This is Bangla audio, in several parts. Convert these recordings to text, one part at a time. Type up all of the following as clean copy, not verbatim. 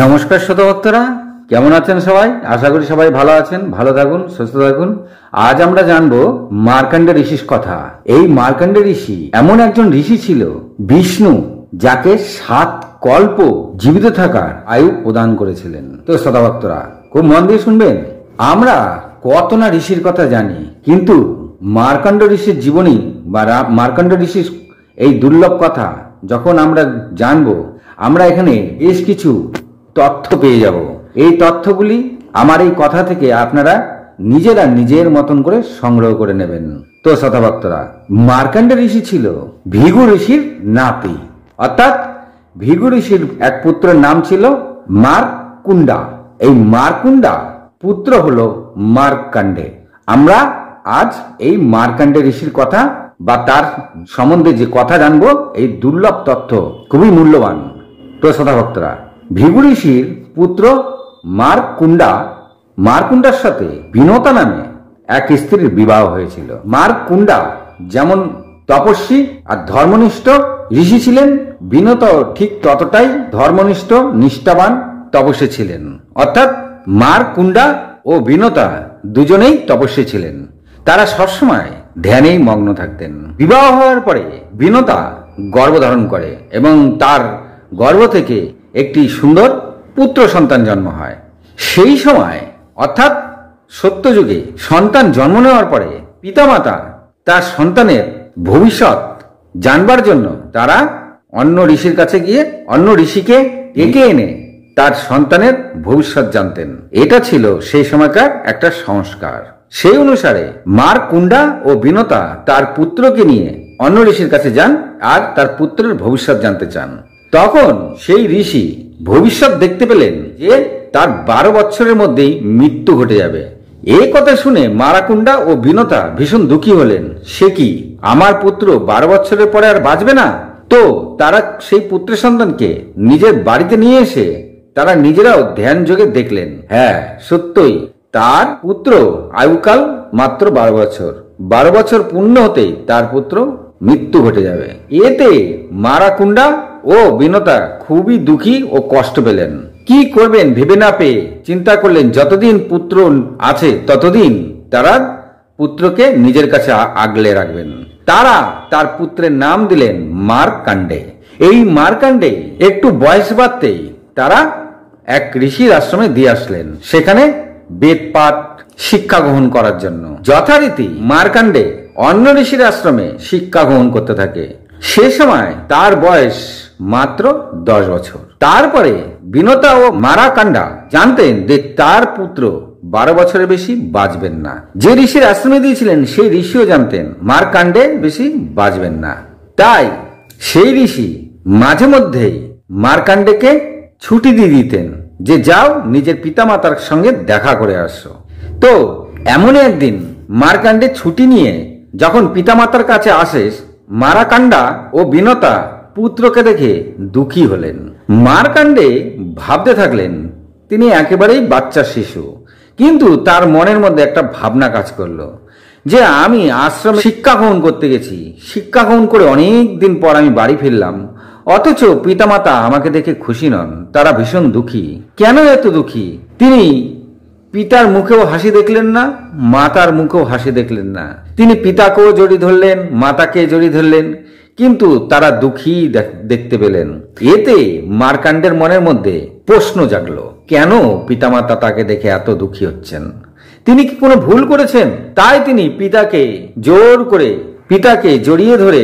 নমস্কার শ্রোতা ভক্তরা, কেমন আছেন সবাই? আশা করি সবাই ভালো আছেন, ভালো থাকুন, সুস্থ থাকুন। আজ আমরা জানবো মার্কণ্ড ঋষির কথা। এই মার্কণ্ড ঋষি এমন একজন ঋষি ছিল, বিষ্ণু যাকে 7 কল্প জীবিত থাকার আয়ু প্রদান করেছিলেন। তো শ্রোতা ভক্তরা খুব মন দিয়ে শুনবেন। আমরা কত না ঋষির কথা জানি, কিন্তু মার্কণ্ড ঋষির জীবনী বা মার্কণ্ড ঋষির এই দুর্লভ কথা যখন আমরা জানবো, আমরা এখানে বেশ কিছু তথ্য পেয়ে যাব। এই তথ্যগুলি আমার এই কথা থেকে আপনারা নিজেরা নিজের মতন করে সংগ্রহ করে নেবেন। তো শ্রোতা ভক্তরা, মার্কণ্ড ঋষি ছিল ভৃগু ঋষির নাতি, অর্থাৎ ভৃগু ঋষির এক পুত্রের নাম ছিল মার্কুণ্ডা। এই মার্কুণ্ডা পুত্র হলো মার্কণ্ডে। আমরা আজ এই মার্কণ্ড ঋষির কথা বা তার সম্বন্ধে যে কথা জানবো, এই দুর্লভ তথ্য খুবই মূল্যবান। তো শ্রোতা ভক্তরা, ভৃগু ঋষির পুত্র মার্কুণ্ডার সাথে বিনতা নামে এক স্ত্রীর বিবাহ হয়েছিল। মার্কুণ্ডা যেমন তপস্বী আর ধর্মনিষ্ঠ ঋষি ছিলেন, বিনতাও ঠিক ততটাই ধর্মনিষ্ঠ, নিষ্ঠাবান, তপস্বী ছিলেন। অর্থাৎ মার্কুণ্ডা ও বিনতা দুজনেই তপস্বী ছিলেন। তারা সবসময় ধ্যানেই মগ্ন থাকতেন। বিবাহ হওয়ার পরে বিনতা গর্ভধারণ করে এবং তার গর্ভ থেকে একটি সুন্দর পুত্র সন্তান জন্ম হয়। সেই সময় অর্থাৎ সত্যযুগে সন্তান জন্ম নেওয়ার পরে পিতামাতা তার সন্তানের ভবিষ্যৎ জানবার জন্য তারা অন্য ঋষির কাছে গিয়ে অন্য ঋষিকে ডেকে এনে তার সন্তানের ভবিষ্যৎ জানতেন। এটা ছিল সেই সময়কার একটা সংস্কার। সেই অনুসারে মার্কুণ্ডা ও বিনতা তার পুত্রকে নিয়ে অন্য ঋষির কাছে যান আর তার পুত্রের ভবিষ্যৎ জানতে চান। তখন সেই ঋষি ভবিষ্যৎ দেখতে পেলেন যে তার 12 বছরের মধ্যেই মৃত্যু ঘটে যাবে। এই কথা শুনে মার্কুণ্ডা ও বিনতা ভীষণ দুঃখী হলেন। সে কি, আমার পুত্র 12 বছরের পরে আর বাঁচবে না? তো তারা সেই পুত্র সন্তানকে নিজের বাড়িতে নিয়ে এসে তারা নিজেরাও ধ্যান যোগে দেখলেন, হ্যাঁ সত্যই তার পুত্র আয়ুকাল মাত্র 12 বছর। 12 বছর পূর্ণ হতেই তার পুত্র মৃত্যু ঘটে যাবে। এতে মার্কুণ্ডা ও বিনতা খুবই দুঃখী ও কষ্ট পেলেন। কি করবেন ভেবে না পেয়ে চিন্তা করলেন, যতদিন পুত্র আছে ততদিন তারা পুত্রকে নিজের কাছে আগলে রাখবেন। তারা তার পুত্রের নাম দিলেন মার্কণ্ডে। এই মার্কণ্ডে একটু বয়স বাড়তেই তারা এক ঋষির আশ্রমে দিয়ে আসলেন, সেখানে বেদপাঠ শিক্ষা গ্রহণ করার জন্য। যথারীতি মার্কণ্ডে অন্য ঋষির আশ্রমে শিক্ষা গ্রহণ করতে থাকে। সে সময় তার বয়স মাত্র 10 বছর। তারপরে বিনতা ও মার্কণ্ডা জানতেন যে তার পুত্র 12 বছরের বেশি বাঁচবেন না। যে ঋষির আশ্রমে দিয়েছিলেন সেই ঋষিও জানতেন মার্কণ্ডে বেশি বাঁচবেন না। তাই সেই ঋষি মাঝে মধ্যেই মার্কণ্ডেকে ছুটি দিয়ে দিতেন যে যাও নিজের পিতামাতার সঙ্গে দেখা করে আসো। তো এমনই একদিন মার্কণ্ডে ছুটি নিয়ে যখন পিতামাতার কাছে আসে, মার্কণ্ডা ও বিনতা পুত্রকে দেখে দুঃখী হলেন। মার্কণ্ডে ভাবতে থাকলেন তিনি একেবারেই বাচ্চা শিশু, কিন্তু তার মনের মধ্যে একটা ভাবনা কাজ করলো যে আমি আশ্রমে শিক্ষা গ্রহণ করতে গেছি, শিক্ষা গ্রহণ করে অনেক দিন পর আমি বাড়ি ফিরলাম, অথচ পিতামাতা আমাকে দেখে খুশি নন, তারা ভীষণ দুঃখী। কেন এত দুঃখী? তিনি পিতার মুখেও হাসি দেখলেন না, মাতার মুখেও হাসি দেখলেন না। তিনি পিতাকেও জড়িয়ে ধরলেন, মাতাকে জড়িয়ে ধরলেন, কিন্তু তারা দুঃখী দেখতে পেলেন। এতে মার্কণ্ডের মনের মধ্যে প্রশ্ন জাগলো, কেন পিতামাতা তাকে দেখে এত দুঃখী হচ্ছেন? তিনি কি কোনো ভুল করেছেন? তাই তিনি পিতাকে জোর করে পিতাকে জড়িয়ে ধরে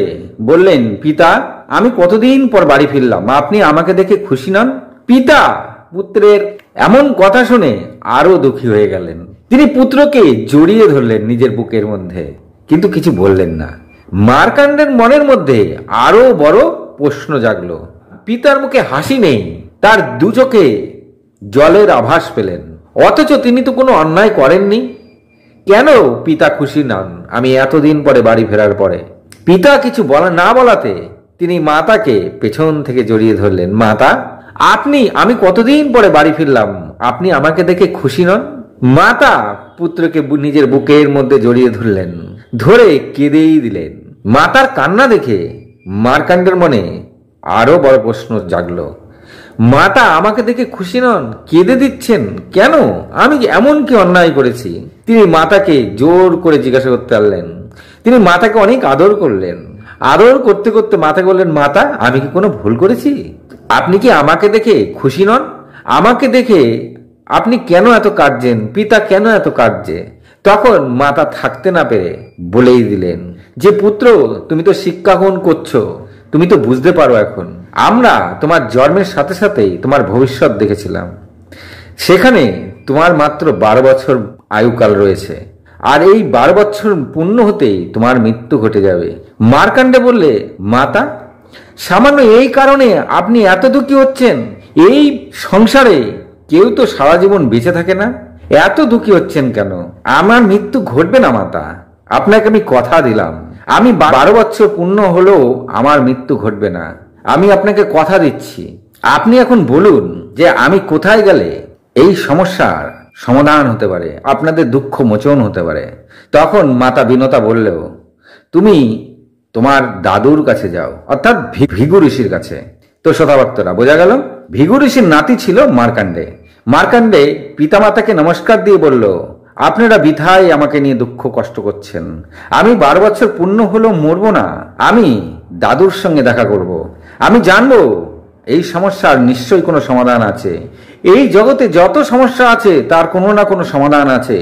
বললেন, পিতা আমি কতদিন পর বাড়ি ফিরলাম, আপনি আমাকে দেখে খুশি নন? পিতা পুত্রের এমন কথা শুনে আরো দুঃখী হয়ে গেলেন। তিনি পুত্রকে জড়িয়ে ধরলেন নিজের বুকের মধ্যে, কিন্তু কিছু বললেন না। মার্কণ্ডের মনের মধ্যে আরো বড় প্রশ্ন জাগলো। পিতার মুখে হাসি নেই, তার দু চোখে জলের আভাস পেলেন, অথচ তিনি তো কোনো অন্যায় করেননি। কেন পিতা খুশি নন আমি এতদিন পরে বাড়ি ফেরার পরে? পিতা কিছু না বলাতে তিনি মাতাকে পেছন থেকে জড়িয়ে ধরলেন। মাতা, আমি কতদিন পরে বাড়ি ফিরলাম, আপনি আমাকে দেখে খুশি নন? মাতা পুত্রকে নিজের বুকের মধ্যে জড়িয়ে ধরলেন, ধরে কেঁদেই দিলেন। মাতার কান্না দেখে মার্কণ্ডের মনে আরো বড় প্রশ্ন জাগলো। মাতা আমাকে দেখে খুশি নন, কেঁদে দিচ্ছেন কেন? আমি এমন কি অন্যায় করেছি? তিনি মাতাকে জোর করে জিজ্ঞাসা করতে পারলেন। তিনি মাতাকে অনেক আদর করলেন। আদর করতে করতে মাতাকে বললেন, মাতা, আমি কি কোনো ভুল করেছি? আপনি কি আমাকে দেখে খুশি নন? আমাকে দেখে আপনি কেন এত কাঁদছেন? পিতা কেন এত কাঁদছে? তখন মাতা থাকতে না পেরে বলেই দিলেন যে, পুত্র, তুমি তো শিক্ষা গ্রহণ করছো, তুমি তো বুঝতে পারো এখন। আমরা তোমার জন্মের সাথে সাথেই তোমার ভবিষ্যৎ দেখেছিলাম। সেখানে তোমার মাত্র 12 বছর আয়ুকাল রয়েছে, আর এই 12 বছর পূর্ণ হতেই তোমার মৃত্যু ঘটে যাবে। মার্কাণ্ডে বললে, মাতা, সামান্য এই কারণে আপনি এত দুঃখী হচ্ছেন? এই সংসারে কেউ তো সারা জীবন বেঁচে থাকে না, এত দুঃখী হচ্ছেন কেন? আমার মৃত্যু ঘটবে না মাতা, আপনাকে আমি কথা দিলাম। আমি 12 বছর পূর্ণ হলেও আমার মৃত্যু ঘটবে না, আমি আপনাকে কথা দিচ্ছি। আপনি এখন বলুন যে আমি কোথায় গেলে এই সমস্যার সমাধান হতে পারে, আপনাদের দুঃখ মোচন হতে পারে। তখন মাতা বিনতা বললেও, তুমি তোমার দাদুর কাছে যাও, অর্থাৎ ভৃগু ঋষির কাছে। তো শ্রোতাভক্তরা, বোঝা গেল ভৃগু ঋষির নাতি ছিল মার্কাণ্ডে। মার্কাণ্ডে পিতামাতাকে নমস্কার দিয়ে বলল, আপনারা বৃথায় আমাকে নিয়ে দুঃখ কষ্ট করছেন। আমি 12 বছর পূর্ণ হলেও মরব না, আমি দাদুর সঙ্গে দেখা করব। আমি জানবো এই সমস্যার নিশ্চয়ই কোনো সমাধান আছে। এই জগতে যত সমস্যা আছে তার কোনো না কোনো সমাধান আছে,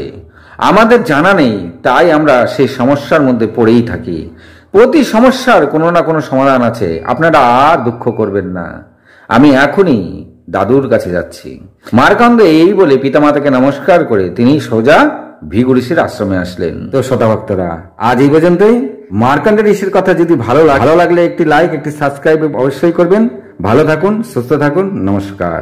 আমাদের জানা নেই, তাই আমরা সেই সমস্যার মধ্যে পড়েই থাকি। প্রতি সমস্যার কোনো না কোনো সমাধান আছে, আপনারা আর দুঃখ করবেন না। আমি এখনই দাদুর কাছে যাচ্ছি। মার্কাণ্ড এই বলে পিতামাতাকে নমস্কার করে তিনি সোজা ভৃগু ঋষির আশ্রমে আসলেন। তো শ্রোতাভক্তরা, আজ এই পর্যন্তই। মার্কাণ্ড ঋষির কথা যদি ভালো লাগলে একটি লাইক, একটি সাবস্ক্রাইব অবশ্যই করবেন। ভালো থাকুন, সুস্থ থাকুন, নমস্কার।